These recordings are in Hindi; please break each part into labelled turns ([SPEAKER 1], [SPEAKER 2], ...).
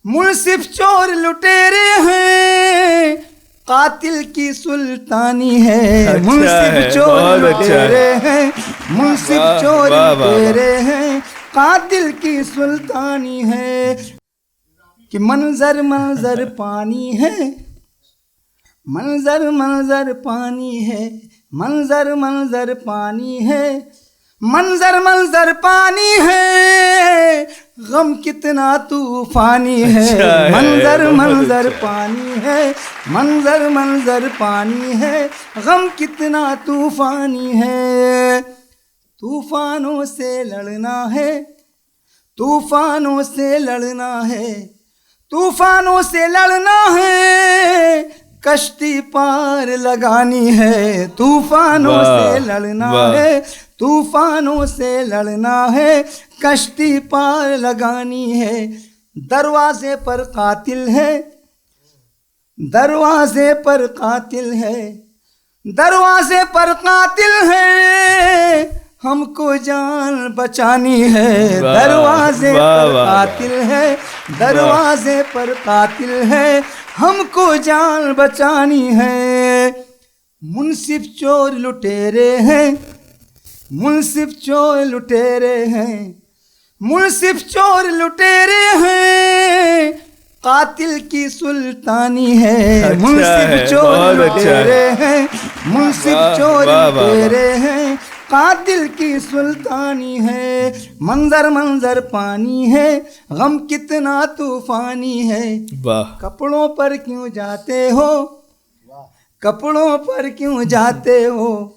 [SPEAKER 1] मुंसिफ चोर लुटेरे हैं, कातिल की सुल्तानी है।
[SPEAKER 2] अच्छा
[SPEAKER 1] मुंसिफ
[SPEAKER 2] है,
[SPEAKER 1] चोर
[SPEAKER 2] बहुत अच्छा
[SPEAKER 1] लुटेरे
[SPEAKER 2] है।
[SPEAKER 1] हैं, मुंसिफ
[SPEAKER 2] वाह,
[SPEAKER 1] चोर
[SPEAKER 2] वाह, वाह,
[SPEAKER 1] लुटेरे हैं, कातिल की सुल्तानी है। कि मंजर मंजर पानी है, मंजर मंजर पानी है, मंजर मंजर पानी है, मंजर मंजर पानी है, गम कितना तूफानी है।
[SPEAKER 2] अच्छा है,
[SPEAKER 1] मंजर
[SPEAKER 2] बहुत
[SPEAKER 1] मंजर
[SPEAKER 2] अच्छा।
[SPEAKER 1] पानी है, मंजर मंजर पानी है, गम कितना तूफानी है। तूफानों से लड़ना है, तूफानों से लड़ना है, तूफानों से लड़ना है, कश्ती पार लगानी है। तूफानों
[SPEAKER 2] वाह,
[SPEAKER 1] से लड़ना
[SPEAKER 2] वाह।
[SPEAKER 1] है, तूफानों से लड़ना है, कश्ती पार लगानी है। दरवाजे पर कातिल है, दरवाजे पर कातिल है, दरवाजे पर कातिल है, हमको जान बचानी है।
[SPEAKER 2] वाह,
[SPEAKER 1] दरवाजे
[SPEAKER 2] वाह,
[SPEAKER 1] पर
[SPEAKER 2] वाह,
[SPEAKER 1] कातिल है, दरवाजे पर कातिल है, हमको जान बचानी है। मुंसिफ चोर लुटेरे हैं, मुंसिफ चोर लुटेरे हैं, मुंसिफ चोर लुटेरे हैं, कातिल की सुल्तानी है।
[SPEAKER 2] अच्छा
[SPEAKER 1] मुंसिफ
[SPEAKER 2] है,
[SPEAKER 1] चोर
[SPEAKER 2] बहुत अच्छा
[SPEAKER 1] लुटेरे
[SPEAKER 2] है।
[SPEAKER 1] हैं, मुंसिफ
[SPEAKER 2] वाह,
[SPEAKER 1] चोर
[SPEAKER 2] वाह, वाह, वाह।
[SPEAKER 1] लुटेरे हैं, कातिल की सुल्तानी है। मंजर मंजर पानी है, गम कितना तूफानी है।
[SPEAKER 2] वाह,
[SPEAKER 1] कपड़ों पर क्यों जाते हो, कपड़ों पर क्यों जाते हो,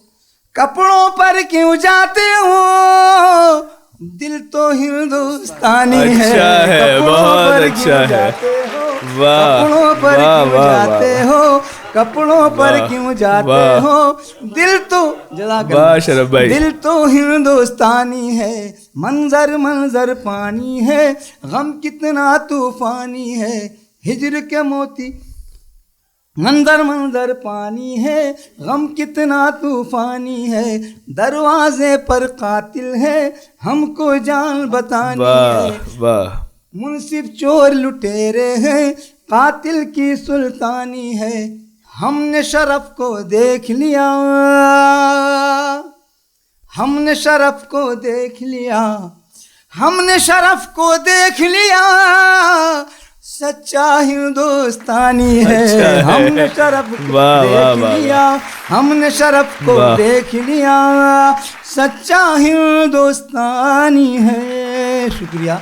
[SPEAKER 1] कपड़ों पर क्यों जाते हो, दिल तो हिंदुस्तानी है।
[SPEAKER 2] अच्छा है,
[SPEAKER 1] कपड़ों
[SPEAKER 2] बहुत
[SPEAKER 1] पर
[SPEAKER 2] अच्छा
[SPEAKER 1] क्यों
[SPEAKER 2] है।
[SPEAKER 1] जाते हो,
[SPEAKER 2] वाह,
[SPEAKER 1] कपड़ों पर
[SPEAKER 2] वाह,
[SPEAKER 1] क्यों
[SPEAKER 2] वाह,
[SPEAKER 1] जाते
[SPEAKER 2] वाह।
[SPEAKER 1] हो, कपड़ों पर
[SPEAKER 2] वाह,
[SPEAKER 1] क्यों जाते
[SPEAKER 2] वाह।
[SPEAKER 1] हो, दिल तो जज़ाकल्लाह,
[SPEAKER 2] वाह शरफ भाई।
[SPEAKER 1] दिल तो हिंदुस्तानी है। मंजर मंजर पानी है, गम कितना तूफानी है। हिजर के मोती मंजर मंजर पानी है, गम कितना तूफानी है। दरवाजे पर कातिल है, हमको जान बतानी
[SPEAKER 2] वाह,
[SPEAKER 1] है।
[SPEAKER 2] वाह,
[SPEAKER 1] मुंसिफ चोर लुटेरे हैं, कातिल की सुल्तानी है। हमने शरफ को देख लिया, हमने शरफ को देख लिया, हमने शरफ को देख लिया, सच्चा हिंदुस्तानी है।
[SPEAKER 2] अच्छा है।
[SPEAKER 1] हमने शरफ को
[SPEAKER 2] वाह, वाह,
[SPEAKER 1] देख
[SPEAKER 2] वाह,
[SPEAKER 1] लिया, हमने शरफ को
[SPEAKER 2] वाह।
[SPEAKER 1] देख लिया, सच्चा हिंदुस्तानी है। शुक्रिया।